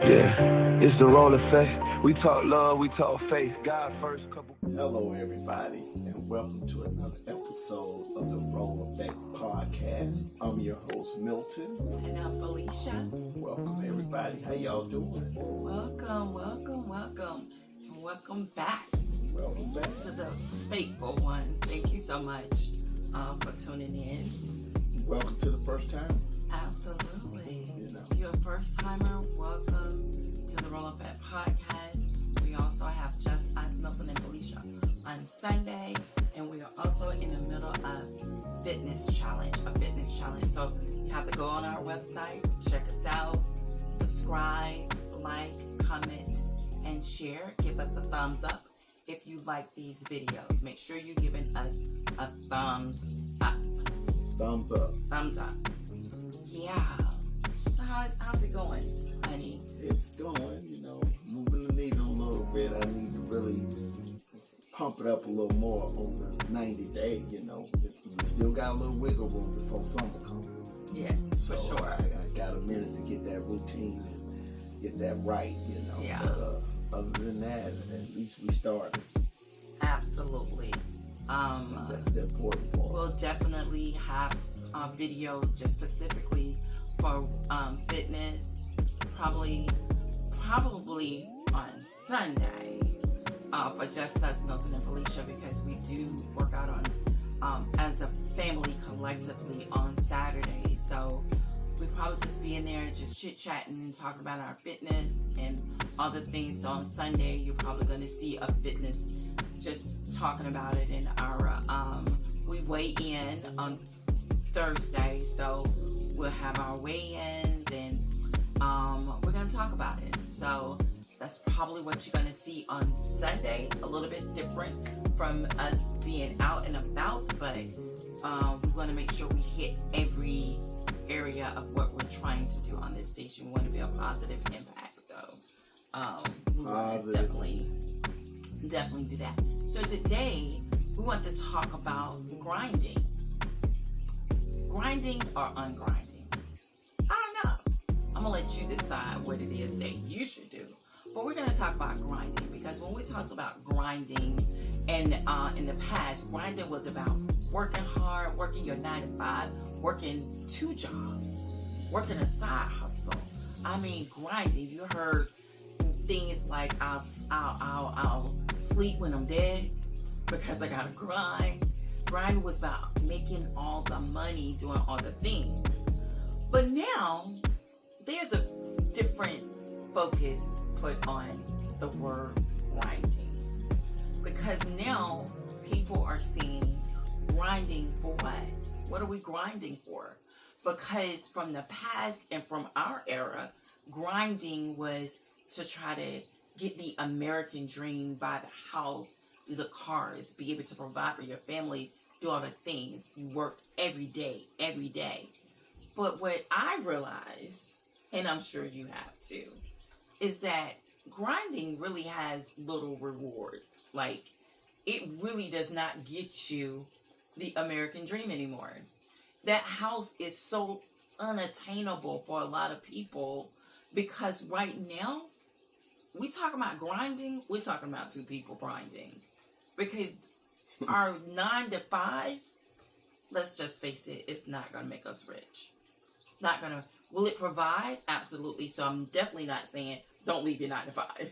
Yeah, it's the role of faith. We talk love, we talk faith. God first, couple. Hello, everybody, and welcome to another episode of the Role Effect Podcast. I'm your host, Milton. And I'm Felicia. Welcome, everybody. How y'all doing? Welcome. And welcome back. Welcome back. To the faithful ones. Thank you so much for tuning in. Welcome to the first time. Absolutely. If you're a first timer, welcome to the Role Effect Podcast. We also have Just Us, Milton and Felicia on Sunday, and we are also in the middle of a fitness challenge. So you have to go on our website, check us out, subscribe, like, comment, and share. Give us a thumbs up if you like these videos. Make sure you're giving us a thumbs up. Thumbs up. Thumbs up. Yeah. So how's it going, honey? It's going, moving the needle a little bit. I need to really pump it up a little more on the 90 day, We still got a little wiggle room before summer comes. Yeah, so for sure. I got a minute to get that routine and get that right, Yeah. But other than that, at least we started. Absolutely. That's the important part. We'll definitely have videos just specifically for fitness, probably on Sunday for Just Us, Milton and Felicia, because we do work out on as a family collectively on Saturday. So we probably just be in there just chit-chatting and talking about our fitness and other things. So on Sunday, you're probably going to see a fitness just talking about it in our we weigh in on Thursday, so we'll have our weigh-ins and we're going to talk about it. So that's probably what you're going to see on Sunday, a little bit different from us being out and about, but we want to make sure we hit every area of what we're trying to do on this station. We want to be a positive impact, so we'll definitely do that. So today we want to talk about grinding or ungrinding. I don't know. I'm gonna let you decide what it is that you should do. But we're gonna talk about grinding, because when we talked about grinding and in the past, grinding was about working hard, working your 9 to 5, working 2 jobs, working a side hustle. I mean, grinding. You heard things like I'll sleep when I'm dead because I gotta grind. Grinding was about making all the money, doing all the things. But now there's a different focus put on the word grinding, because now people are seeing grinding for what? What are we grinding for? Because from the past and from our era, grinding was to try to get the American dream, buy the house, the cars, be able to provide for your family, do all the things. You work every day. But what I realize, and I'm sure you have too, is that grinding really has little rewards. Like, it really does not get you the American dream anymore. That house is so unattainable for a lot of people, because right now, we talking about grinding, we're talking about 2 people grinding. Because our 9 to 5s, let's just face it, it's not going to make us rich. It's not going to, will it provide? Absolutely. So I'm definitely not saying don't leave your 9 to 5.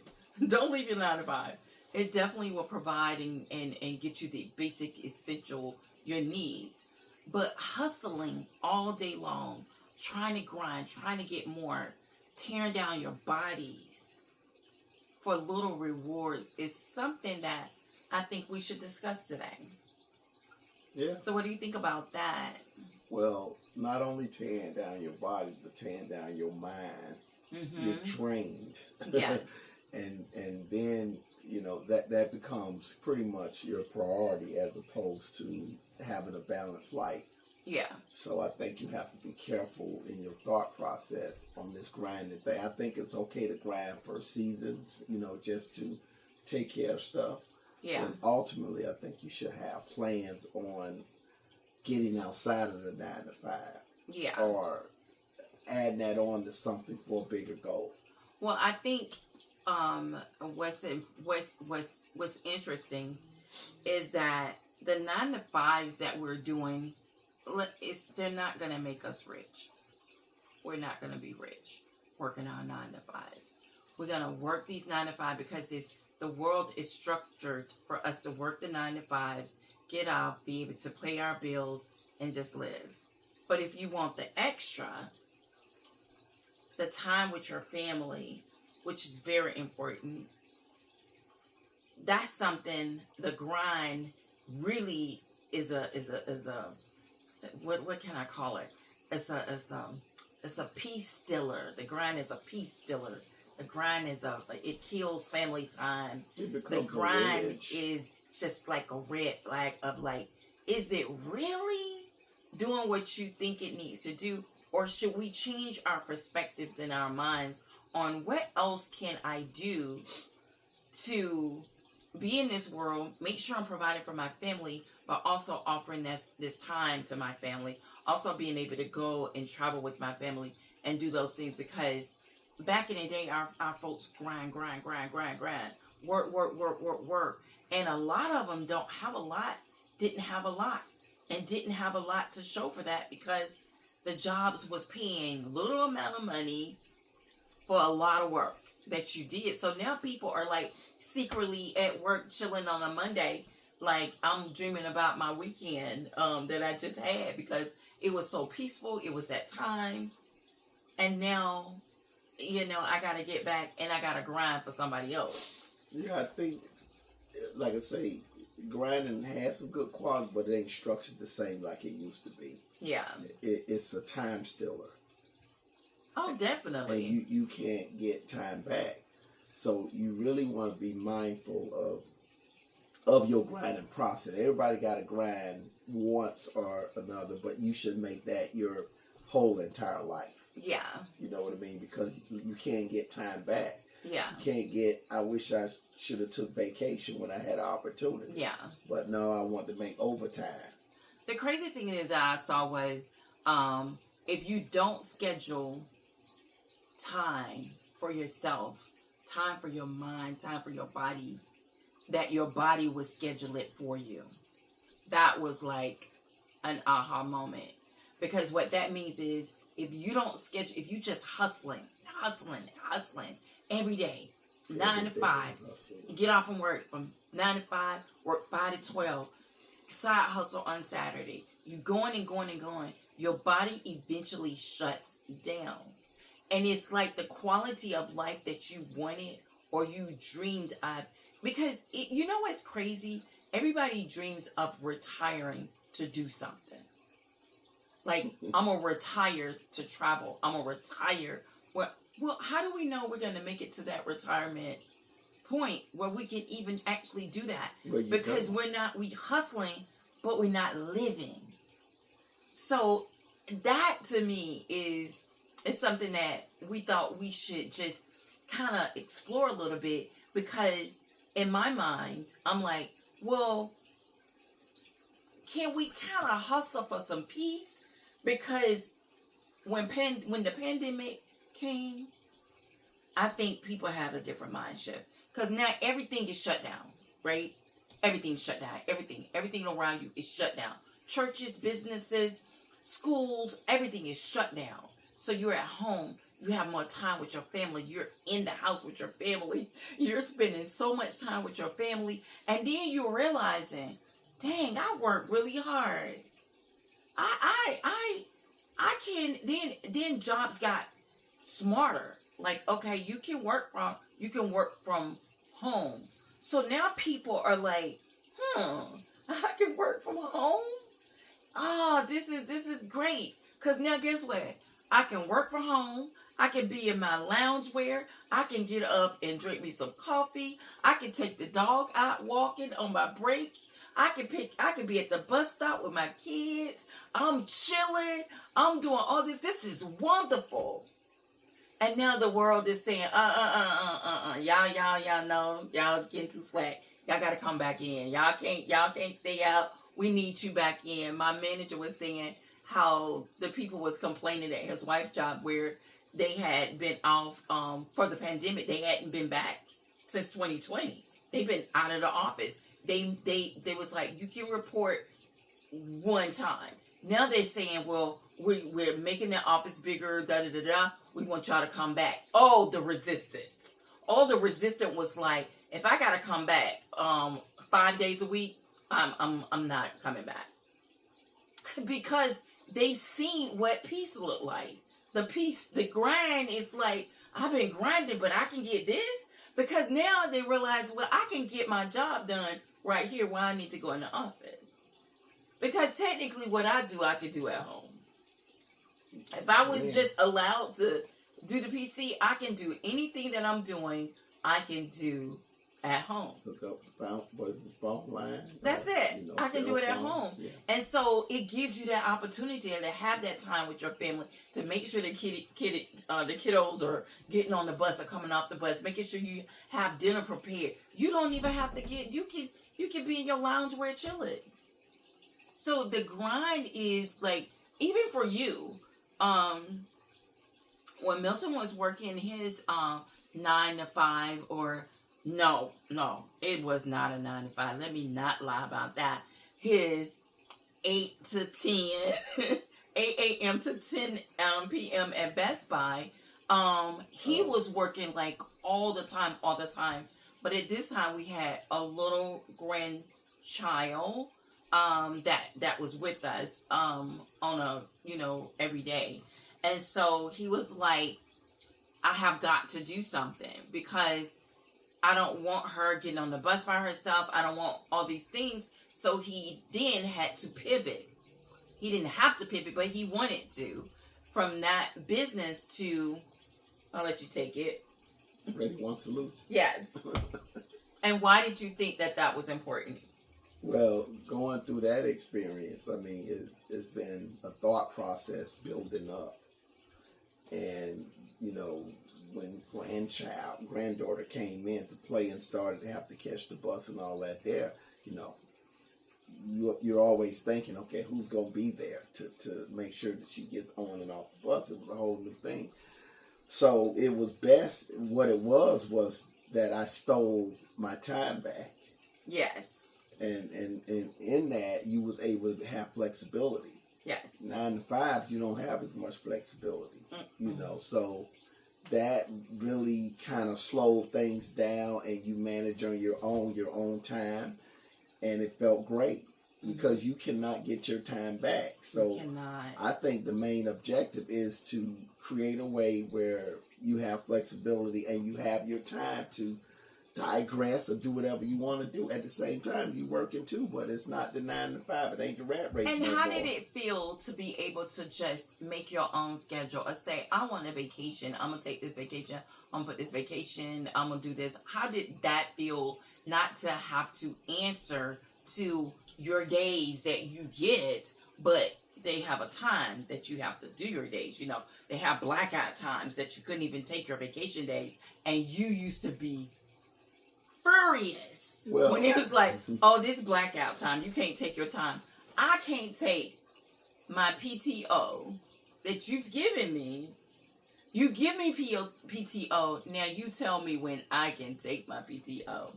Don't leave your 9 to 5. It definitely will provide and get you the basic, essential, your needs. But hustling all day long, trying to grind, trying to get more, tearing down your bodies for little rewards is something that I think we should discuss today. Yeah. So what do you think about that? Well, not only tearing down your body, but tearing down your mind. Mm-hmm. You're trained. Yes. and then, that becomes pretty much your priority, as opposed to having a balanced life. Yeah. So I think you have to be careful in your thought process on this grinding thing. I think it's okay to grind for seasons, just to take care of stuff. Yeah. But ultimately, I think you should have plans on getting outside of the 9 to 5. Yeah. Or adding that on to something for a bigger goal. Well, I think what's interesting is that the 9 to 5s that we're doing, they're not gonna make us rich. We're not gonna be rich working our 9 to 5s. We're gonna work these 9 to 5 because the world is structured for us to work the 9 to 5s, get off, be able to pay our bills, and just live. But if you want the extra, the time with your family, which is very important, that's something. The grind really is a what can I call it? It's a peace stiller. The grind is a peace stiller. The grind is it kills family time. The grind is just like a red flag of like, is it really doing what you think it needs to do? Or should we change our perspectives in our minds on what else can I do to be in this world, make sure I'm providing for my family, but also offering this time to my family, also being able to go and travel with my family and do those things. Because back in the day, our folks grind, work. And a lot of them didn't have a lot, and didn't have a lot to show for that because the jobs was paying little amount of money for a lot of work that you did. So now people are like secretly at work chilling on a Monday, like I'm dreaming about my weekend that I just had because it was so peaceful. It was that time. And now, I got to get back and I got to grind for somebody else. Yeah, I think, like I say, grinding has some good qualities, but it ain't structured the same like it used to be. Yeah. It's a time stiller. Oh, definitely. And you can't get time back. So you really want to be mindful of your grinding process. Everybody got to grind once or another, but you should make that your whole entire life. Yeah. You know what I mean? Because you can't get time back. Yeah. You can't get, I wish I should have took vacation when I had an opportunity. Yeah. But no, I want to make overtime. The crazy thing is that I saw was if you don't schedule time for yourself, time for your mind, time for your body, that your body would schedule it for you. That was like an aha moment. Because what that means is if you don't schedule, if you just hustling every day, 9 to 5, you get off from work from 9 to 5, work 5 to 12, side hustle on Saturday, you going, your body eventually shuts down. And it's like the quality of life that you wanted or you dreamed of. Because you know what's crazy? Everybody dreams of retiring to do something. Like, I'm going to retire to travel. I'm going to retire. Well, how do we know we're going to make it to that retirement point where we can even actually do that? Because we hustling, but we're not living. So that to me is something that we thought we should just kind of explore a little bit, because in my mind, I'm like, well, can we kind of hustle for some peace? Because when the pandemic came, I think people had a different mind shift. Because now everything is shut down, right? Everything's shut down. Everything around you is shut down. Churches, businesses, schools, everything is shut down. So you're at home. You have more time with your family. You're in the house with your family. You're spending so much time with your family. And then you're realizing, dang, I work really hard. I can, then jobs got smarter. Like, okay, you can work from home. So now people are like, I can work from home? Oh, this is great. Because now guess what? I can work from home. I can be in my loungewear. I can get up and drink me some coffee. I can take the dog out walking on my break. I can be at the bus stop with my kids. I'm chilling. I'm doing all this. This is wonderful. And now the world is saying, y'all know, y'all getting too slack. Y'all got to come back in. Y'all can't stay out. We need you back in. My manager was saying how the people was complaining at his wife's job where they had been off for the pandemic. They hadn't been back since 2020. They've been out of the office. They was like, you can report one time. Now they're saying, well, we're making the office bigger, da-da-da-da. We want y'all to come back. Oh, the resistance. All the resistance was like, if I gotta come back 5 days a week, I'm not coming back. Because they've seen what peace look like. The grind is like, I've been grinding, but I can get this. Because now they realize, well, I can get my job done right here where I need to go in the office. Because technically what I do, I could do at home. If I was just allowed to do the PC, I can do anything that I'm doing, I can do at home. Hook up the phone line. That's it. You know, I can do it at phone. home. Yeah. And so it gives you that opportunity to have that time with your family, to make sure the kiddos are getting on the bus or coming off the bus, making sure you have dinner prepared. You don't even have to you can be in your loungewear chilling. So the grind is like, even for you, when Milton was working his 9 to 5, or no, it was not a 9 to 5. Let me not lie about that. His 8 to 10, 8 a.m. to 10 p.m. at Best Buy. He was working like all the time. But at this time, we had a little grandchild that was with us on a, every day. And so he was like, I have got to do something, because I don't want her getting on the bus by herself. I don't want all these things. So he then had to pivot. He didn't have to pivot, but he wanted to. From that business to, I'll let you take it. Ready, one solution. Yes. And why did you think that was important? Well, going through that experience, I mean, it's been a thought process building up. And, when granddaughter came in to play and started to have to catch the bus and all that there, you're always thinking, okay, who's going to be there to make sure that she gets on and off the bus? It was a whole new thing. So it was best, what it was that I stole my time back. Yes. And in that, you was able to have flexibility. Yes. 9 to 5, you don't have as much flexibility, so that really kind of slowed things down, and you manage on your own time, and it felt great, because you cannot get your time back. So I think the main objective is to create a way where you have flexibility and you have your time to digress or do whatever you want to do. At the same time, you working too, but it's not the 9 to 5. It ain't the rat race. And how did it feel to be able to just make your own schedule, or say, I want a vacation, I'm gonna take this vacation, I'm gonna put this vacation, I'm gonna do this? How did that feel, not to have to answer to your days that you get, but they have a time that you have to do your days? They have blackout times that you couldn't even take your vacation days, and you used to be furious when it was like, oh, this blackout time, you can't take your time. I can't take my PTO that you've given me. You give me PTO, now you tell me when I can take my PTO.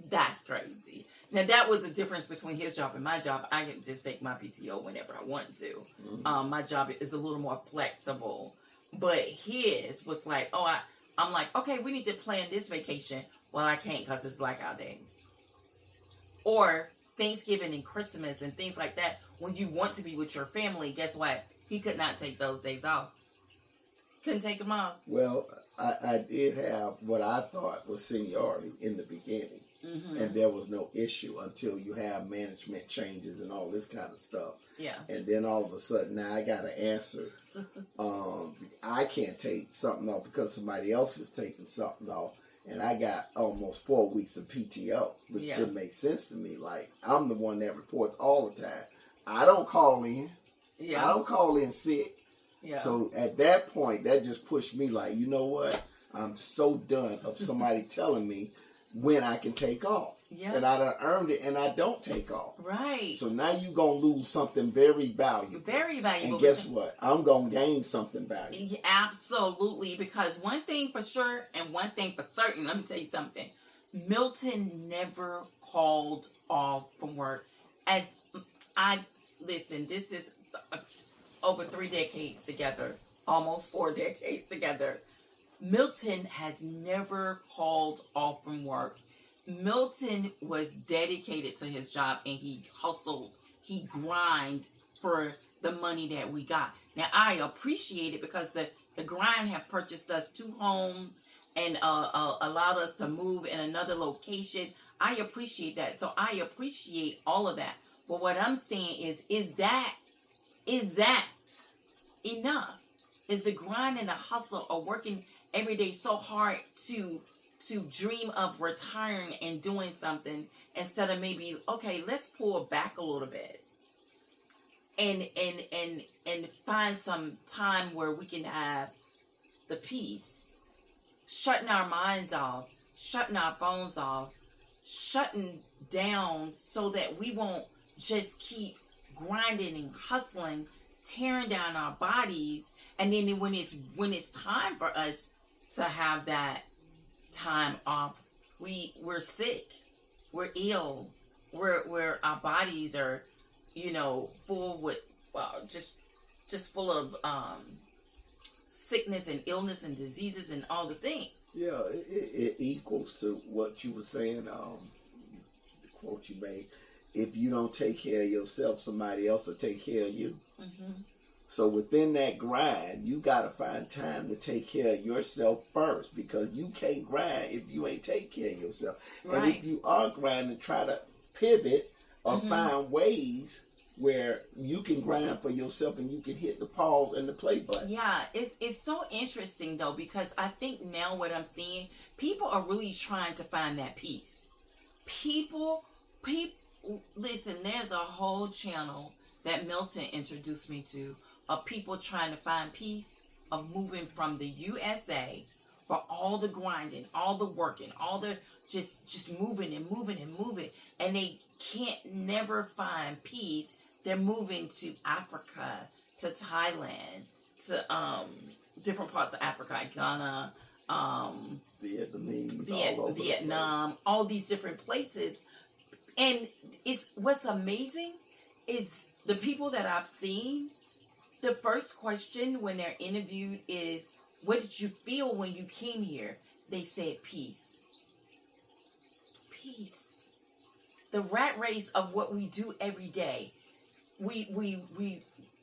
That's crazy. Now, that was the difference between his job and my job. I can just take my PTO whenever I want to. Mm-hmm. My job is a little more flexible. But his was like, I'm like, okay, we need to plan this vacation. Well, I can't because it's blackout days. Or Thanksgiving and Christmas and things like that. When you want to be with your family, guess what? He could not take those days off. Couldn't take them off. Well, I did have what I thought was seniority in the beginning. Mm-hmm. And there was no issue until you have management changes and all this kind of stuff. Yeah. And then all of a sudden, now I got to answer. I can't take something off because somebody else is taking something off. And I got almost 4 weeks of PTO, which didn't make sense to me. Like, I'm the one that reports all the time. I don't call in. Yeah. I don't call in sick. Yeah. So at that point, that just pushed me like, you know what? I'm so done of somebody telling me when I can take off. Yeah. And I done earned it, and I don't take off. Right. So now you going to lose something very valuable. Very valuable. And guess what? I'm going to gain something valuable. Absolutely. Because one thing for sure and one thing for certain, let me tell you something. Milton never called off from work. Listen, this is over 3 decades together, almost 4 decades together. Milton has never called off from work. Milton was dedicated to his job, and he hustled, he grind for the money that we got. Now, I appreciate it because the grind have purchased us 2 homes and allowed us to move in another location. I appreciate that. So I appreciate all of that. But what I'm saying is that enough? Is the grind and the hustle of working every day so hard to dream of retiring and doing something instead of maybe, okay, let's pull back a little bit and find some time where we can have the peace, shutting our minds off, shutting our phones off, shutting down so that we won't just keep grinding and hustling, tearing down our bodies, and then when it's time for us to have that time off, we're sick, we're ill, we're our bodies are, full with just full of sickness and illness and diseases and all the things. Yeah, it equals to what you were saying. The quote you made: "If you don't take care of yourself, somebody else will take care of you." Mm-hmm. So within that grind, you got to find time to take care of yourself first, because you can't grind if you ain't take care of yourself. Right. And if you are grinding, try to pivot or find ways where you can grind for yourself and you can hit the pause and the play button. Yeah, it's so interesting though, because I think now what I'm seeing, people are really trying to find that peace. People, listen, there's a whole channel that Milton introduced me to of people trying to find peace, of moving from the USA for all the grinding, all the working, all the just moving and moving and moving, and they can't never find peace. They're moving to Africa, to Thailand, to different parts of Africa, Ghana, Vietnam, all these different places. And what's amazing is the people that I've seen, the first question when they're interviewed is, what did you feel when you came here? They said peace. Peace. The rat race of what we do every day. We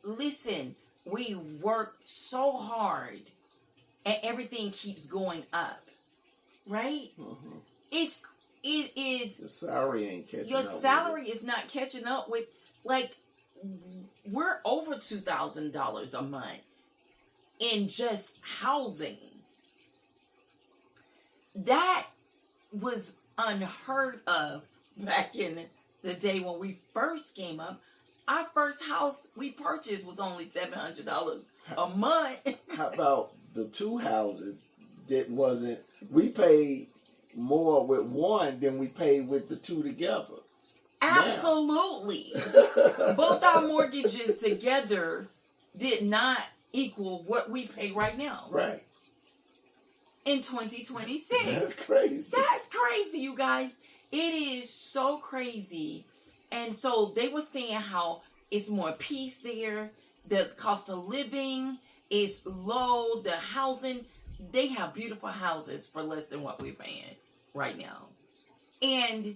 listen, we work so hard and everything keeps going up. Right? Mm-hmm. It is your salary ain't catching up. Your salary is not catching up with, like, we're over $2,000 a month in just housing. That was unheard of back in the day when we first came up. Our first house we purchased was only $700 a month. How about the 2 houses that wasn't, we paid more with one than we paid with the 2 together. Absolutely. Both our mortgages together did not equal what we pay right now. Right. In 2026. That's crazy. That's crazy, you guys. It is so crazy. And so they were saying how it's more peace there. The cost of living is low. The housing, they have beautiful houses for less than what we're paying right now. And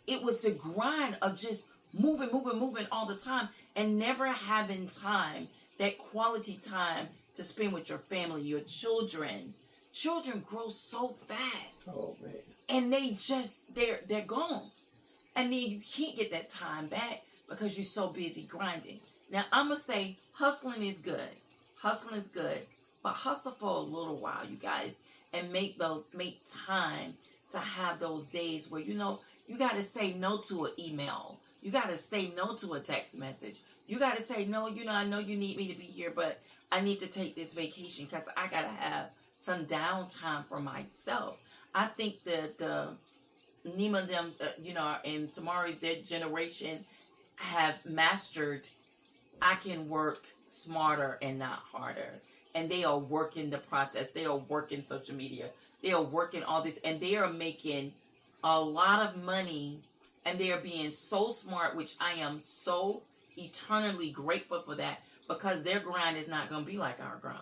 it was the grind of just moving all the time and never having time, that quality time to spend with your family, your children. Children grow so fast. Oh, man. And they're gone. And then you can't get that time back because you're so busy grinding. Now, I'm going to say hustling is good. Hustling is good. But hustle for a little while, you guys. And make time to have those days where, you got to say no to an email. You got to say no to a text message. You got to say, no, I know you need me to be here, but I need to take this vacation because I got to have some downtime for myself. I think the Nima them, and Samari's their generation have mastered. I can work smarter and not harder, and they are working the process. They are working social media. They are working all this, and they are making a lot of money, and they are being so smart, which I am so eternally grateful for that, because their grind is not going to be like our grind.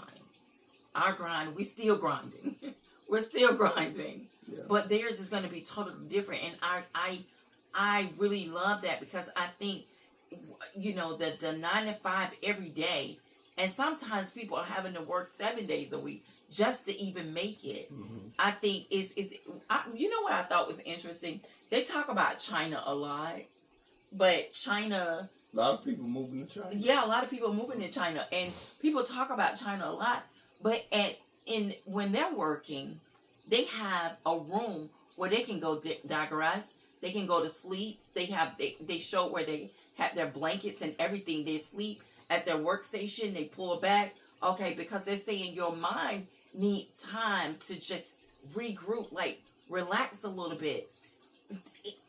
Our grind, we still grinding. We're still grinding. Yeah. But theirs is going to be totally different. And I really love that, because I think, the 9 to 5 every day. And sometimes people are having to work 7 days a week just to even make it. Mm-hmm. I think what I thought was interesting? They talk about China a lot, but China... A lot of people moving to China. Yeah, a lot of people moving to China. And people talk about China a lot, but when they're working, they have a room where they can go digress. They can go to sleep. They show where they have their blankets and everything. They sleep at their workstation. They pull back. Okay, because they're saying your mind needs time to just regroup, like relax a little bit.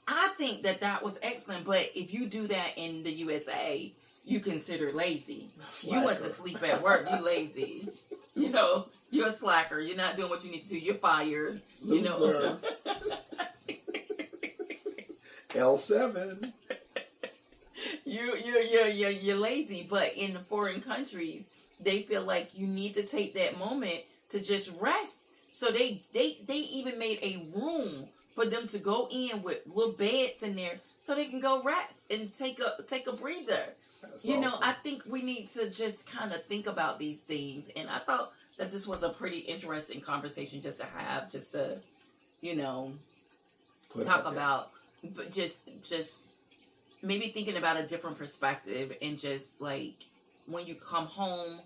I think that was excellent. But if you do that in the USA, you consider lazy. Slacker. You want to sleep at work. You lazy. You're a slacker. You're not doing what you need to do. You're fired. Loser. L7. You're lazy. But in the foreign countries, they feel like you need to take that moment to just rest. So they even made a room for them to go in with little beds in there so they can go rest and take a breather. That's awesome. I think we need to just kind of think about these things. And I thought that this was a pretty interesting conversation just to have, just to, talk about, but just maybe thinking about a different perspective, and just like when you come home,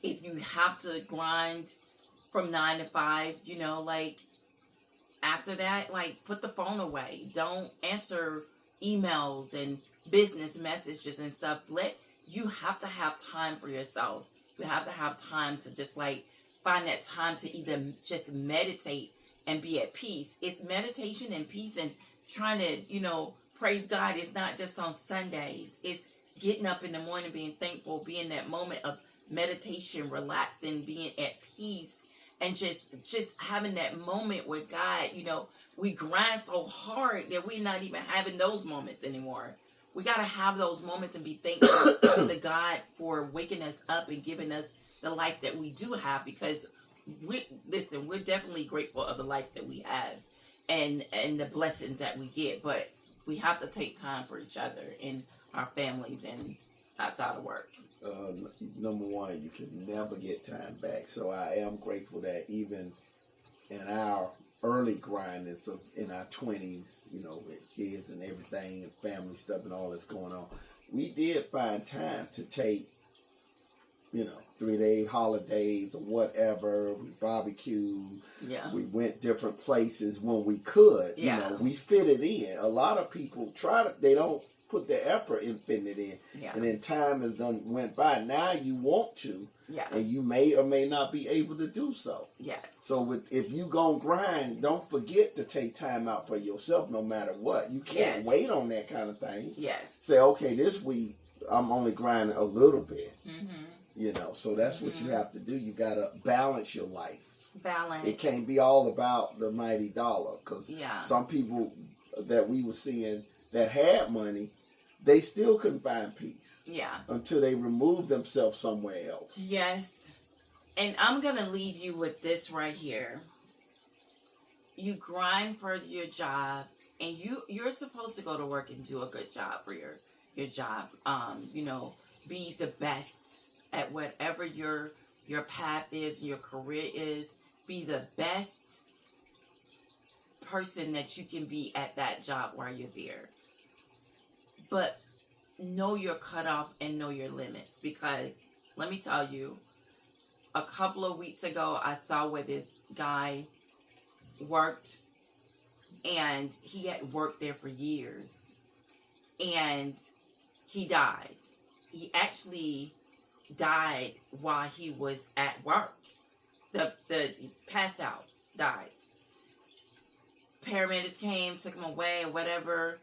if you have to grind from 9 to 5, like after that, like put the phone away. Don't answer emails and business messages and stuff. You have to have time for yourself. You have to have time to just like find that time to either just meditate and be at peace. It's meditation and peace, and trying to, praise God. It's not just on Sundays. It's getting up in the morning, being thankful, being that moment of meditation, relaxing, being at peace, and just having that moment with God. We grind so hard that we're not even having those moments anymore. We got to have those moments and be thankful to God for waking us up and giving us the life that we do have, because we're definitely grateful of the life that we have and the blessings that we get, but we have to take time for each other and our families and outside of work. Number one, you can never get time back. So I am grateful that even in our early grinding, so in our 20s, with kids and everything and family stuff and all that's going on, we did find time to take, 3-day holidays or whatever. We barbecued. Yeah. We went different places when we could. Yeah. We fit it in. A lot of people they don't put the effort in fitting it in. Yeah. And then time has went by. Now you want to. Yeah. And you may or may not be able to do so. Yes. So if you gonna grind, don't forget to take time out for yourself no matter what. You can't wait on that kind of thing. Yes. Say, okay, this week I'm only grinding a little bit. Mm-hmm. So that's what you have to do. You gotta balance your life. Balance. It can't be all about the mighty dollar, because some people that we were seeing that had money, they still couldn't find peace. Yeah. Until they removed themselves somewhere else. Yes. And I'm going to leave you with this right here. You grind for your job, and you're supposed to go to work and do a good job for your job. Be the best at whatever your path is, your career is. Be the best person that you can be at that job while you're there. But know your cutoff and know your limits, because let me tell you, a couple of weeks ago, I saw where this guy worked, and he had worked there for years, and he died. He actually died while he was at work. The passed out, died. paramedics came, took him away, or whatever.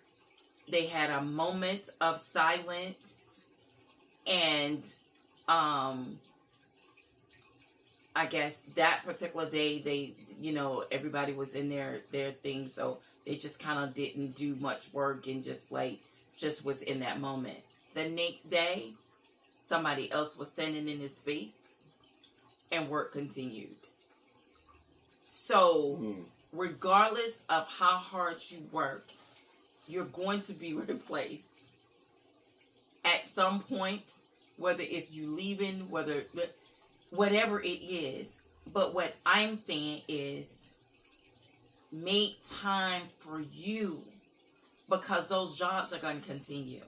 They had a moment of silence, and I guess that particular day, everybody was in their thing, so they just kind of didn't do much work and just was in that moment. The next day, somebody else was standing in his space, and work continued. So, regardless of how hard you work, you're going to be replaced at some point, whether it's you leaving, whatever it is. But what I'm saying is, make time for you, because those jobs are going to continue.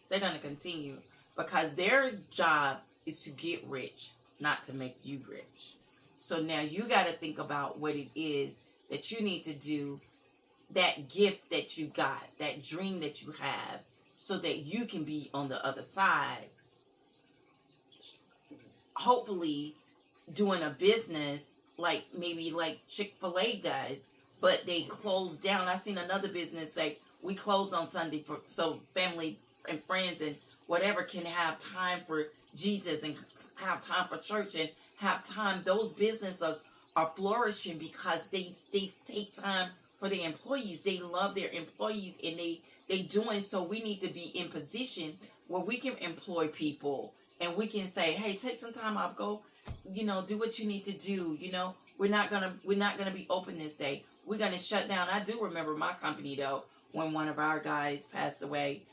They're going to continue because their job is to get rich, not to make you rich. So now you got to think about what it is that you need to do, that gift that you got, that dream that you have, so that you can be on the other side, hopefully doing a business maybe like Chick-fil-A does, but they closed down. I've seen another business say, we closed on Sunday so family and friends and whatever can have time for Jesus and have time for church and have time. Those businesses are flourishing because they take time for their employees. They love their employees, and they doing so. We need to be in position where we can employ people and we can say, hey, take some time off, go, do what you need to do. We're not gonna be open this day. We're gonna shut down. I do remember my company though, when one of our guys passed away,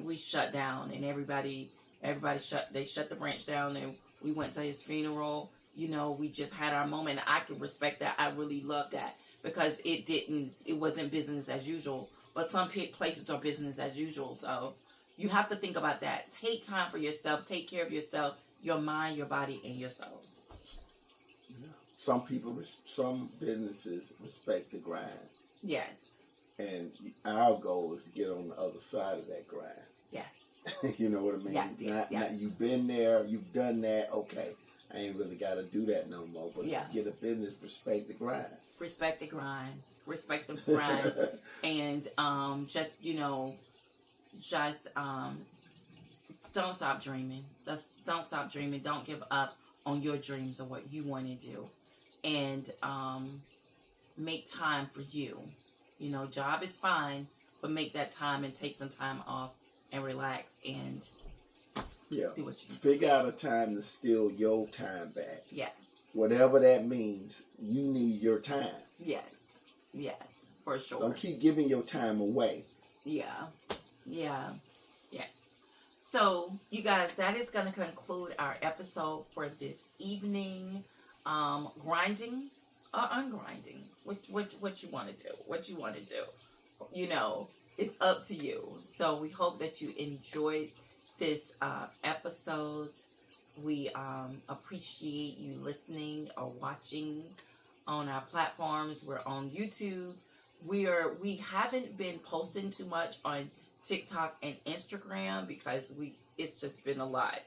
we shut down, and everybody shut the branch down, and we went to his funeral. We just had our moment. I can respect that. I really love that, because it wasn't business as usual, but some places are business as usual. So you have to think about that. Take time for yourself. Take care of yourself, your mind, your body, and your soul. Yeah. Some businesses respect the grind. Yes. And our goal is to get on the other side of that grind. Yes. You know what I mean? Yes. Not you've been there, you've done that, okay. I ain't really got to do that no more. But get a business, respect the grind. Respect the grind. Respect the grind. And don't stop dreaming. Don't stop dreaming. Don't give up on your dreams of what you want to do. And make time for you. Job is fine, but make that time and take some time off and relax and do what you need. Figure out a time to steal your time back. Yes. Whatever that means, you need your time. Yes, for sure. Don't keep giving your time away. Yeah. Yes. So, you guys, that is going to conclude our episode for this evening. Grinding or ungrinding, what you want to do, it's up to you. So we hope that you enjoyed this episode. We appreciate you listening or watching on our platforms. We're on YouTube. We haven't been posting too much on TikTok and Instagram because it's just been a lot,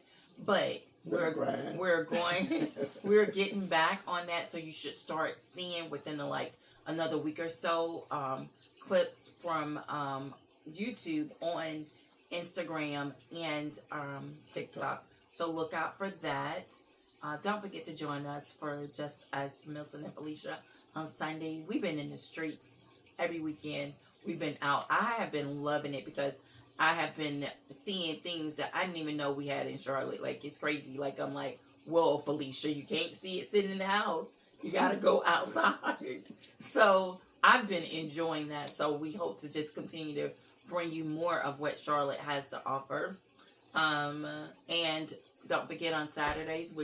but we're getting back on that, so you should start seeing within another week or so clips from YouTube on Instagram and TikTok. So look out for that. Don't forget to join us for Just Us, Milton and Felicia, on Sunday. We've been in the streets every weekend. We've been out. I have been loving it because I have been seeing things that I didn't even know we had in Charlotte. It's crazy. I'm like, whoa, Felicia, you can't see it sitting in the house. You got to go outside. So I've been enjoying that. So we hope to just continue to bring you more of what Charlotte has to offer. And don't forget, on Saturdays,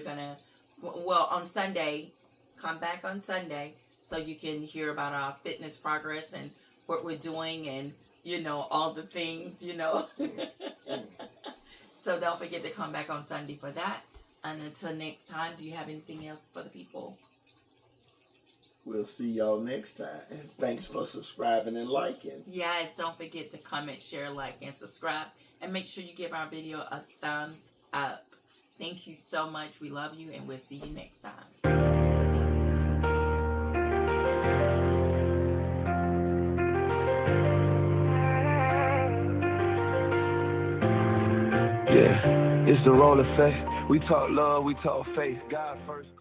on Sunday, come back on Sunday so you can hear about our fitness progress and what we're doing and all the things, So don't forget to come back on Sunday for that. And until next time, do you have anything else for the people? We'll see y'all next time. And thanks for subscribing and liking. Yes, don't forget to comment, share, like, and subscribe. And make sure you give our video a thumbs up. Thank you so much. We love you, and we'll see you next time. Yeah, it's the role effect. We talk love, we talk faith. God first.